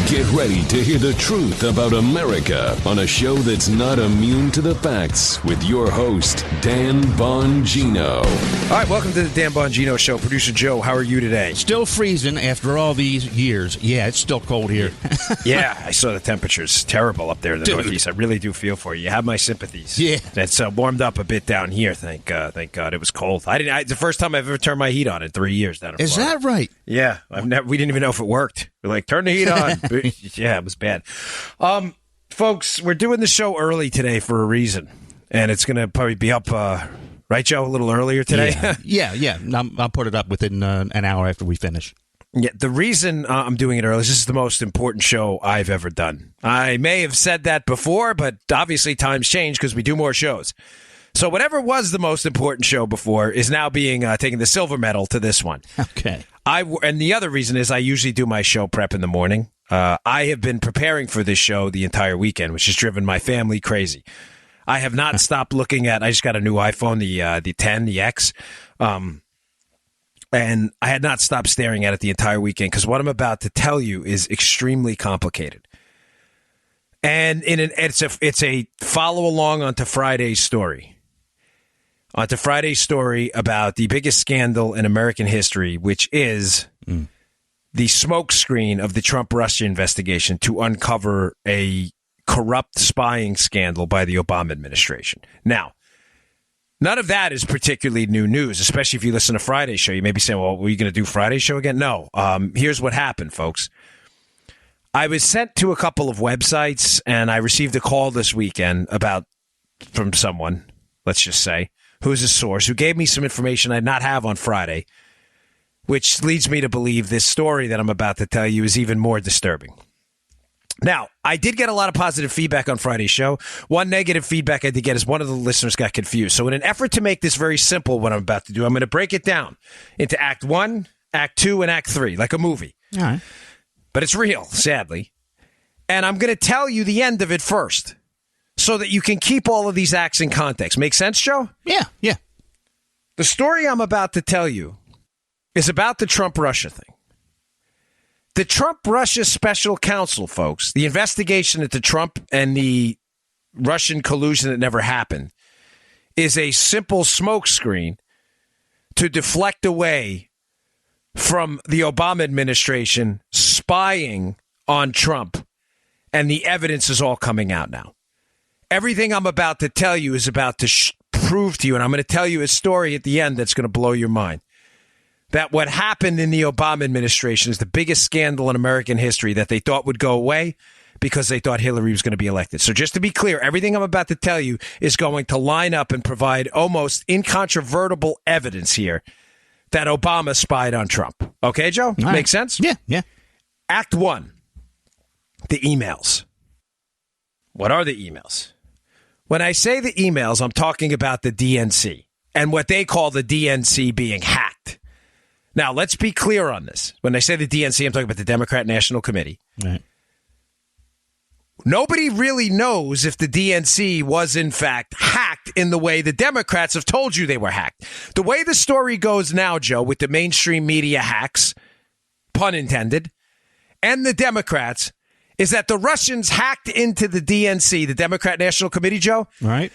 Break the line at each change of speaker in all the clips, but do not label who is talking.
Get ready to hear the truth about America on a show that's not immune to the facts with your host, Dan Bongino.
All right, welcome to the Dan Bongino Show. Producer Joe, how are you today?
Still freezing after all these years. Yeah, it's still cold here.
Yeah, I saw the temperature's terrible up there in the Northeast. I really do feel for you. You have my sympathies.
Yeah.
It's warmed up a bit down here, thank God. It was cold. It's the first time I've ever turned my heat on in 3 years down in
Is
Florida.
that right?
Yeah, we didn't even know if it worked. We're like, turn the heat on. Yeah, it was bad. Folks, we're doing the show early today for a reason, and it's going to probably be up, right, Joe, a little earlier today?
Yeah. I'll put it up within an hour after we finish.
Yeah, the reason I'm doing it early is this is the most important show I've ever done. I may have said that before, but obviously times change because we do more shows. So whatever was the most important show before is now being taking the silver medal to this one.
Okay.
And the other reason is I usually do my show prep in the morning. I have been preparing for this show the entire weekend, which has driven my family crazy. I have not stopped looking at. I just got a new iPhone, the 10, the X, and I had not stopped staring at it the entire weekend because what I'm about to tell you is extremely complicated. And it's a follow along onto Friday's story. Onto Friday's story about the biggest scandal in American history, which is the smokescreen of the Trump-Russia investigation to uncover a corrupt spying scandal by the Obama administration. Now, none of that is particularly new news, especially if you listen to Friday's show. You may be saying, well, were you going to do Friday's show again? No. Here's what happened, folks. I was sent to a couple of websites, and I received a call this weekend from someone, let's just say, who is a source, who gave me some information I did not have on Friday, which leads me to believe this story that I'm about to tell you is even more disturbing. Now, I did get a lot of positive feedback on Friday's show. One negative feedback I did get is one of the listeners got confused. So in an effort to make this very simple, what I'm about to do, I'm going to break it down into Act 1, Act 2, and Act 3, like a movie.
All right.
But it's real, sadly. And I'm going to tell you the end of it first, so that you can keep all of these acts in context. Make sense, Joe?
Yeah.
The story I'm about to tell you is about the Trump-Russia thing. The Trump-Russia special counsel, folks, the investigation into Trump and the Russian collusion that never happened, is a simple smokescreen to deflect away from the Obama administration spying on Trump. And the evidence is all coming out now. Everything I'm about to tell you is about to prove to you, and I'm going to tell you a story at the end that's going to blow your mind, that what happened in the Obama administration is the biggest scandal in American history that they thought would go away because they thought Hillary was going to be elected. So just to be clear, everything I'm about to tell you is going to line up and provide almost incontrovertible evidence here that Obama spied on Trump. Okay, Joe?
Right.
Make sense?
Yeah.
Act 1, the emails. What are the emails? When I say the emails, I'm talking about the DNC and what they call the DNC being hacked. Now, let's be clear on this. When I say the DNC, I'm talking about the Democrat National Committee.
Right.
Nobody really knows if the DNC was, in fact, hacked in the way the Democrats have told you they were hacked. The way the story goes now, Joe, with the mainstream media hacks, pun intended, and the Democrats, is that the Russians hacked into the DNC, the Democrat National Committee, Joe,
Right.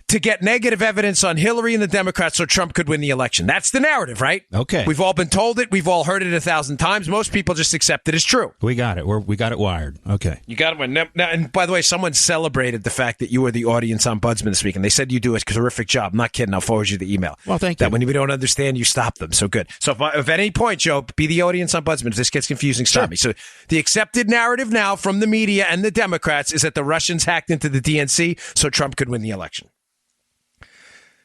to get negative evidence on Hillary and the Democrats so Trump could win the election. That's the narrative, right?
Okay.
We've all been told it. We've all heard it 1,000 times. Most people just accept it as true.
We got it. We got it wired. Okay.
You got it. Now, and by the way, someone celebrated the fact that you were the audience ombudsman this week, and they said you do a terrific job. I'm not kidding. I'll forward you the email.
Well, thank you.
That when we don't understand, you stop them. So good. So if at any point, Joe, be the audience ombudsman. If this gets confusing, stop me. So the accepted narrative now from the media and the Democrats is that the Russians hacked into the DNC so Trump could win the election.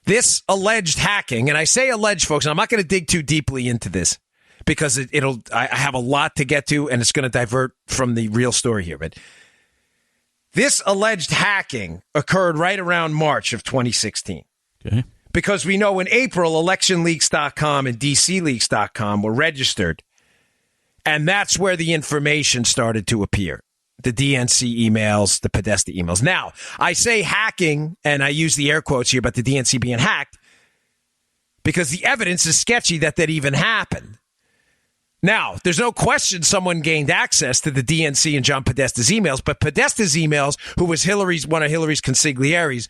This alleged hacking, and I say alleged, folks, and I'm not going to dig too deeply into this because I have a lot to get to, and it's going to divert from the real story here. But this alleged hacking occurred right around March of 2016.
Okay.
Because we know in April, electionleaks.com and dcleaks.com were registered, and that's where the information started to appear. The DNC emails, the Podesta emails. Now, I say hacking, and I use the air quotes here about the DNC being hacked, because the evidence is sketchy that even happened. Now, there's no question someone gained access to the DNC and John Podesta's emails, but Podesta's emails, who was one of Hillary's consiglieres,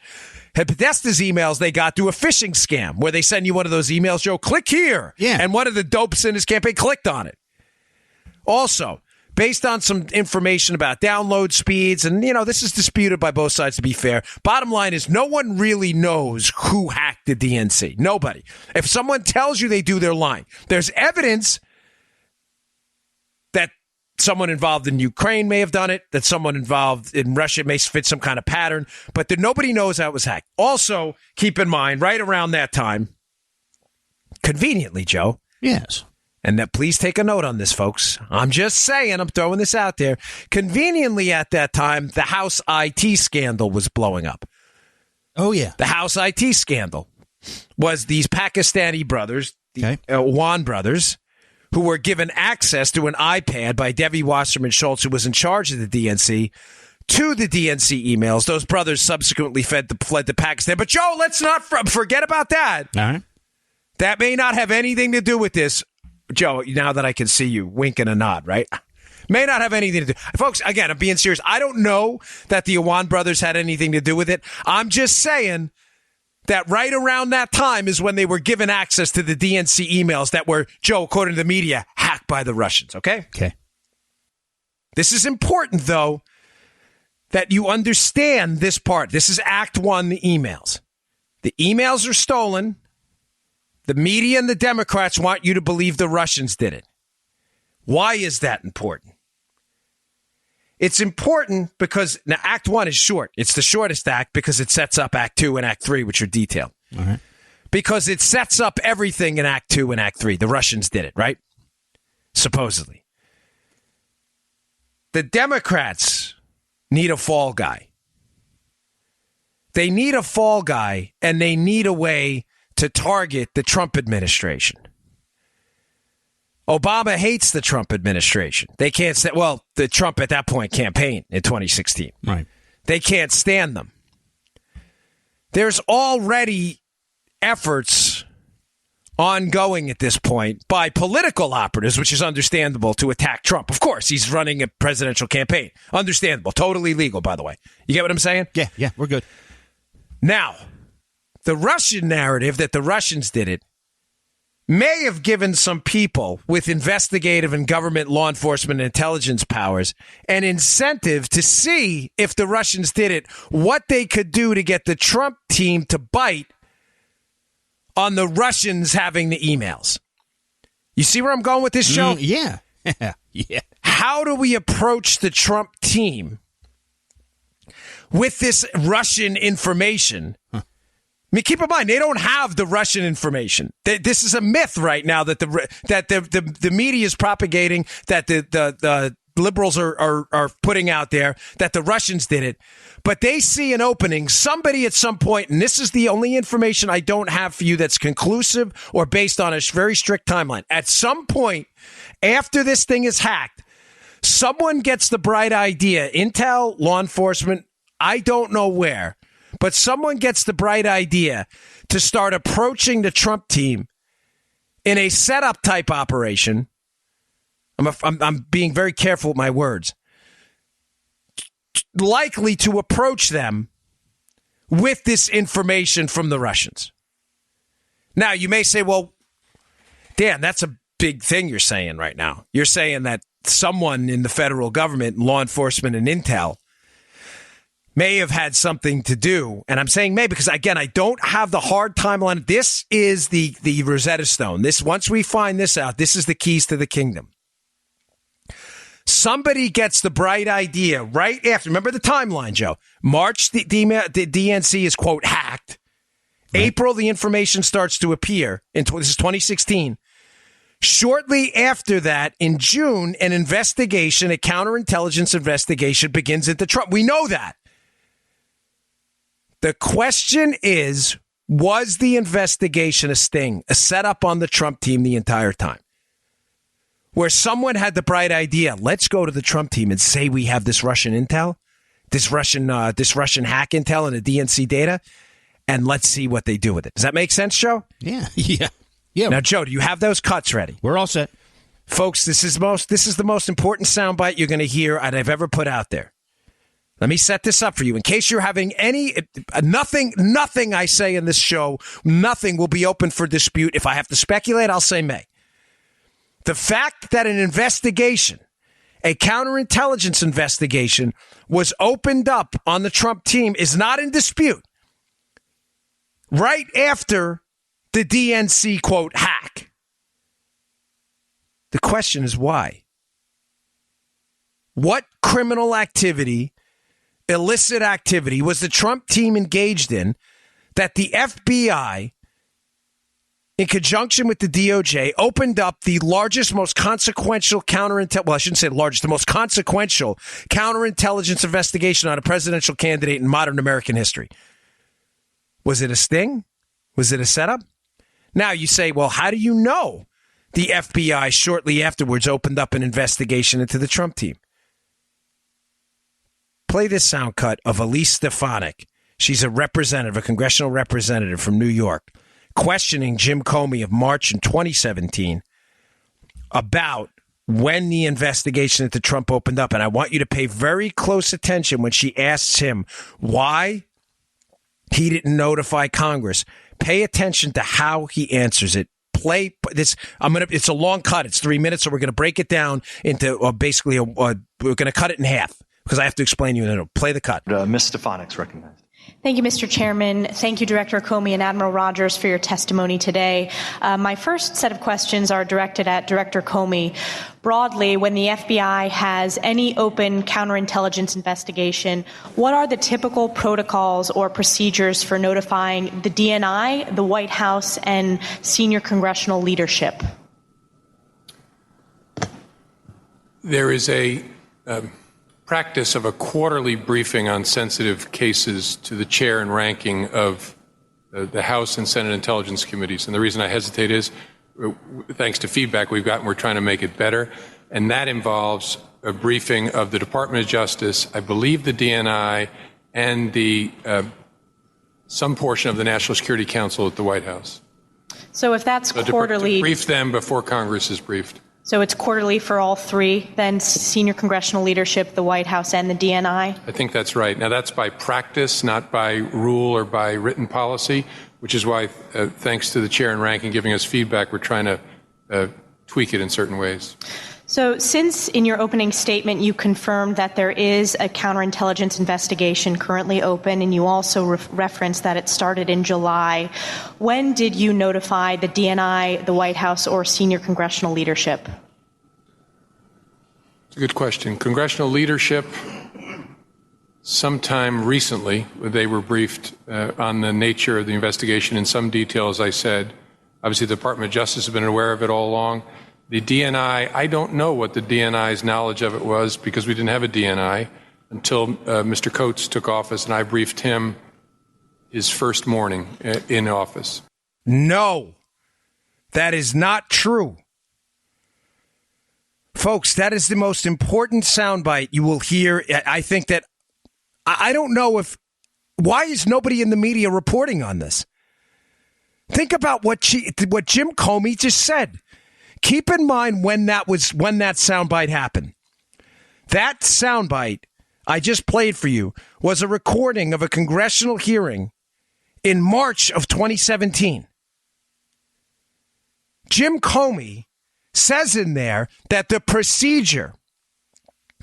had Podesta's emails they got through a phishing scam where they send you one of those emails, Joe, click here.
Yeah.
And one of the dopes in his campaign clicked on it. Also, based on some information about download speeds, and, this is disputed by both sides, to be fair. Bottom line is no one really knows who hacked the DNC. Nobody. If someone tells you they do, they're lying. There's evidence that someone involved in Ukraine may have done it, that someone involved in Russia may fit some kind of pattern, but that nobody knows how it was hacked. Also, keep in mind, right around that time, conveniently, Joe.
Yes.
And that, please take a note on this, folks. I'm just saying, I'm throwing this out there. Conveniently at that time, the House IT scandal was blowing up.
Oh, yeah.
The House IT scandal was these Pakistani brothers, the
Okay.
Wan brothers, who were given access to an iPad by Debbie Wasserman Schultz, who was in charge of the DNC, to the DNC emails. Those brothers subsequently fled to Pakistan. But, Joe, let's not forget about that.
All right.
That may not have anything to do with this. Joe, now that I can see you winking a nod, right? May not have anything to do. Folks, again, I'm being serious. I don't know that the Awan brothers had anything to do with it. I'm just saying that right around that time is when they were given access to the DNC emails that were, Joe, according to the media, hacked by the Russians, okay?
Okay.
This is important, though, that you understand this part. This is Act 1, the emails. The emails are stolen. The media and the Democrats want you to believe the Russians did it. Why is that important? It's important because now Act 1 is short. It's the shortest act because it sets up Act 2 and Act 3, which are detailed.
All right.
Because it sets up everything in Act 2 and Act 3. The Russians did it, right? Supposedly. The Democrats need a fall guy. They need a fall guy, and they need a way to target the Trump administration. Obama hates the Trump administration. They can't stand, well, the Trump at that point campaign in 2016.
Right.
They can't stand them. There's already efforts ongoing at this point by political operatives, which is understandable, to attack Trump. Of course, he's running a presidential campaign. Understandable. Totally legal, by the way. You get what I'm saying?
Yeah, we're good.
Now, the Russian narrative that the Russians did it may have given some people with investigative and government law enforcement and intelligence powers an incentive to see if the Russians did it, what they could do to get the Trump team to bite on the Russians having the emails. You see where I'm going with this, Joe?
Yeah. Yeah.
How do we approach the Trump team with this Russian information? I mean, keep in mind, they don't have the Russian information. This is a myth right now that the media is propagating, that the liberals are putting out there, that the Russians did it. But they see an opening. Somebody at some point, and this is the only information I don't have for you that's conclusive or based on a very strict timeline. At some point, after this thing is hacked, someone gets the bright idea, intel, law enforcement, I don't know where, but someone gets the bright idea to start approaching the Trump team in a setup type operation. I'm being very careful with my words. Likely to approach them with this information from the Russians. Now, you may say, well, Dan, that's a big thing you're saying right now. You're saying that someone in the federal government, law enforcement, and intel may have had something to do. And I'm saying may because, again, I don't have the hard timeline. This is the Rosetta Stone. Once we find this out, this is the keys to the kingdom. Somebody gets the bright idea right after. Remember the timeline, Joe. March, the DNC is, quote, hacked. Right. April, the information starts to appear. This is 2016. Shortly after that, in June, an investigation, a counterintelligence investigation begins into Trump. We know that. The question is, was the investigation a sting, a setup on the Trump team the entire time? Where someone had the bright idea, let's go to the Trump team and say we have this Russian intel, this Russian hack intel and the DNC data, and let's see what they do with it. Does that make sense, Joe?
Yeah.
Now, Joe, do you have those cuts ready?
We're all set.
Folks, this is the most important soundbite you're going to hear I've ever put out there. Let me set this up for you. In case you're having nothing I say in this show, nothing will be open for dispute. If I have to speculate, I'll say may. The fact that an investigation, a counterintelligence investigation, was opened up on the Trump team is not in dispute. Right after the DNC, quote, hack. The question is why? What criminal activity, illicit activity, was the Trump team engaged in that the FBI, in conjunction with the DOJ, opened up the largest, most consequential the most consequential counterintelligence investigation on a presidential candidate in modern American history? Was it a sting? Was it a setup? Now you say, well, how do you know the FBI shortly afterwards opened up an investigation into the Trump team? Play this sound cut of Elise Stefanik. She's a congressional representative from New York, questioning Jim Comey of March in 2017 about when the investigation into Trump opened up. And I want you to pay very close attention when she asks him why he didn't notify Congress. Pay attention to how he answers it. Play this. It's a long cut. It's 3 minutes, so we're going to break it down into we're going to cut it in half because I have to explain you. And play the cut.
Ms. Stefanik's recognized.
Thank you, Mr. Chairman. Thank you, Director Comey and Admiral Rogers, for your testimony today. My first set of questions are directed at Director Comey. Broadly, when the FBI has any open counterintelligence investigation, what are the typical protocols or procedures for notifying the DNI, the White House, and senior congressional leadership?
There is a practice of a quarterly briefing on sensitive cases to the chair and ranking of the House and Senate Intelligence Committees. And the reason I hesitate is, thanks to feedback we've gotten, we're trying to make it better. And that involves a briefing of the Department of Justice, I believe the DNI, and some portion of the National Security Council at the White House.
So if that's quarterly...
To brief them before Congress is briefed.
So it's quarterly for all three, then senior congressional leadership, the White House, and the DNI?
I think that's right. Now, that's by practice, not by rule or by written policy, which is why, thanks to the chair and ranking giving us feedback, we're trying to tweak it in certain ways.
So since in your opening statement you confirmed that there is a counterintelligence investigation currently open, and you also referenced that it started in July, when did you notify the DNI, the White House, or senior congressional leadership?
It's a good question. Congressional leadership, sometime recently, they were briefed on the nature of the investigation in some detail, as I said. Obviously, the Department of Justice has been aware of it all along. The DNI, I don't know what the DNI's knowledge of it was because we didn't have a DNI until Mr. Coates took office, and I briefed him his first morning in office.
No, that is not true. Folks, that is the most important soundbite you will hear. I think that, I don't know why is nobody in the media reporting on this? Think about what Jim Comey just said. Keep in mind when that soundbite happened. That soundbite I just played for you was a recording of a congressional hearing in March of 2017. Jim Comey says in there that the procedure,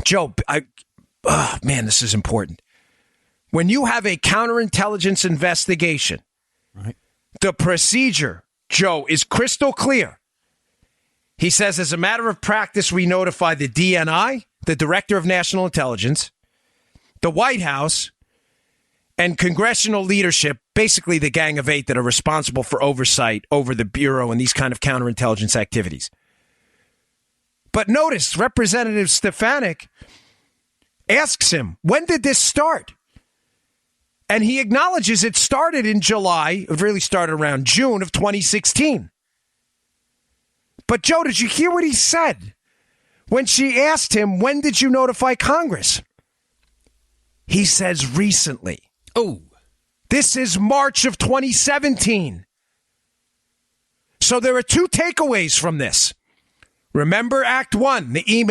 Joe, this is important. When you have a counterintelligence investigation, right, the procedure, Joe, is crystal clear. He says, as a matter of practice, we notify the DNI, the Director of National Intelligence, the White House, and congressional leadership, basically the Gang of Eight that are responsible for oversight over the Bureau and these kind of counterintelligence activities. But notice, Representative Stefanik asks him, when did this start? And he acknowledges it started in July, it really started around June of 2016. But, Joe, did you hear what he said when she asked him, when did you notify Congress? He says recently.
Oh.
This is March of 2017. So there are two takeaways from this. Remember Act 1, the email.